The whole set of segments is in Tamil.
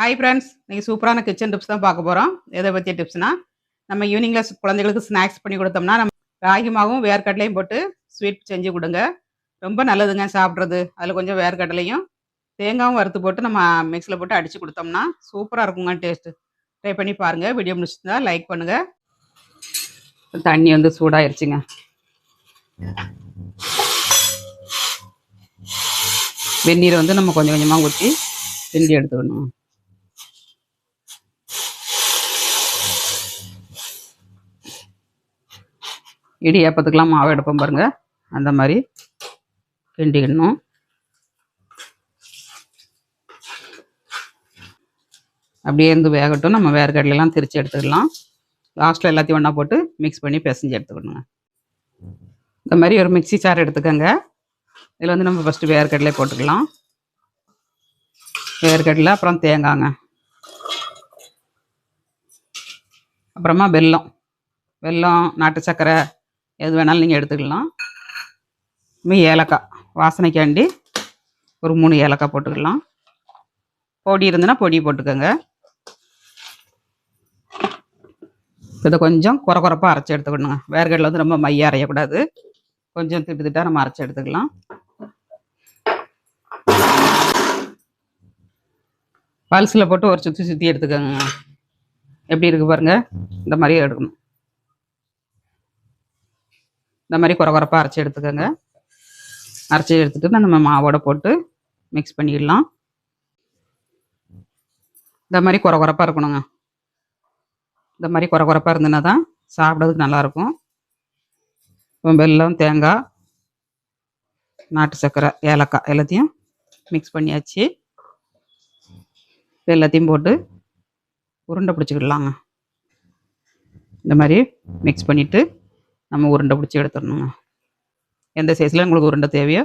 ஹாய் ஃப்ரெண்ட்ஸ், இன்னைக்கு சூப்பரான கிச்சன் டிப்ஸ் தான் பார்க்க போகிறோம். எதை பற்றிய டிப்ஸ்னா, நம்ம ஈவினிங்கில் குழந்தைகளுக்கு ஸ்நாக்ஸ் பண்ணி கொடுத்தோம்னா, நம்ம ராகி மாவும் வேர்க்கடலையும் போட்டு ஸ்வீட் செஞ்சு கொடுங்க. ரொம்ப நல்லதுங்க சாப்பிட்றது. அதில் கொஞ்சம் வேர்க்கடலையும் தேங்காயும் வறுத்து போட்டு நம்ம மிக்ஸியில் போட்டு அடித்து கொடுத்தோம்னா சூப்பராக இருக்குங்க டேஸ்ட்டு. ட்ரை பண்ணி பாருங்கள். வீடியோ முடிச்சிருந்தா லைக் பண்ணுங்கள். தண்ணி வந்து சூடாயிருச்சுங்க. வெந்நீரை வந்து நம்ம கொஞ்சம் கொஞ்சமாக ஊற்றி கிண்டி எடுத்துக்கணும். இடியாப்பத்துக்கெலாம் மாவு எடுப்போம் பாருங்க, அந்த மாதிரி கிண்டிக்கணும். அப்படியே இருந்து வேகட்டும். நம்ம வேர்க்கடலையெல்லாம் திரிச்சு எடுத்துக்கலாம். லாஸ்ட்டில் எல்லாத்தையும் ஒன்றா போட்டு மிக்ஸ் பண்ணி பிசைஞ்சு எடுத்துக்கணுங்க. இந்த மாதிரி ஒரு மிக்ஸி சார் எடுத்துக்கோங்க. இதில் வந்து நம்ம ஃபஸ்ட்டு வேர்க்கடலை போட்டுக்கலாம். வேர்க்கடலை, அப்புறம் தேங்காய்ங்க, அப்புறமா வெல்லம், நாட்டு சர்க்கரை எது வேணாலும் நீங்கள் எடுத்துக்கலாம். ஏலக்காய் வாசனைக்காண்டி ஒரு 3 ஏலக்காய் போட்டுக்கலாம். பொடி இருந்துன்னா பொடி போட்டுக்கோங்க. இதை கொஞ்சம் குறப்பாக அரைச்சி எடுத்துக்கணுங்க. வேர்க்கடலை வந்து ரொம்ப மையாக அரையக்கூடாது. கொஞ்சம் திட்டாக நம்ம அரைச்சி எடுத்துக்கலாம். பல்ஸில் போட்டு ஒரு சுற்றி எடுத்துக்கோங்க. எப்படி இருக்குது பாருங்கள், இந்த மாதிரி எடுக்கணும். இந்த மாதிரி குறப்பாக அரைச்சி எடுத்துக்கோங்க. அரைச்சி எடுத்துட்டு நம்ம மாவோட போட்டு மிக்ஸ் பண்ணிடலாம். இந்த மாதிரி குறப்பாக இருக்கணுங்க. இந்த மாதிரி குறப்பாக இருந்ததுன்னா தான் சாப்பிட்றதுக்கு நல்லாயிருக்கும். வெல்லம், தேங்காய், நாட்டு சர்க்கரை, ஏலக்காய் எல்லாத்தையும் மிக்ஸ் பண்ணியாச்சு. எல்லாத்தையும் போட்டு உருண்டை பிடிச்சிக்கிடலாங்க. இந்த மாதிரி மிக்ஸ் பண்ணிவிட்டு நம்ம உருண்டை பிடிச்சி எடுத்துடணுங்க. எந்த சைஸில் உங்களுக்கு உருண்டை தேவையோ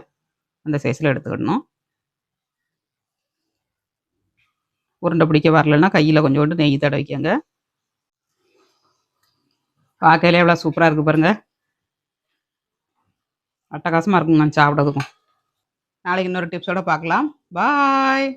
அந்த சைஸில் எடுத்துக்கிடணும். உருண்டை பிடிக்க வரலன்னா கையில் கொஞ்சோண்டு நெய் தடவிக்கங்க. பார்க்கையிலே எவ்வளோ சூப்பராக இருக்குது பாருங்கள். அட்டகாசமாக இருக்குங்க சாப்பிட்றதுக்கும். நாளைக்கு இன்னொரு டிப்ஸோடு பார்க்கலாம். பாய்.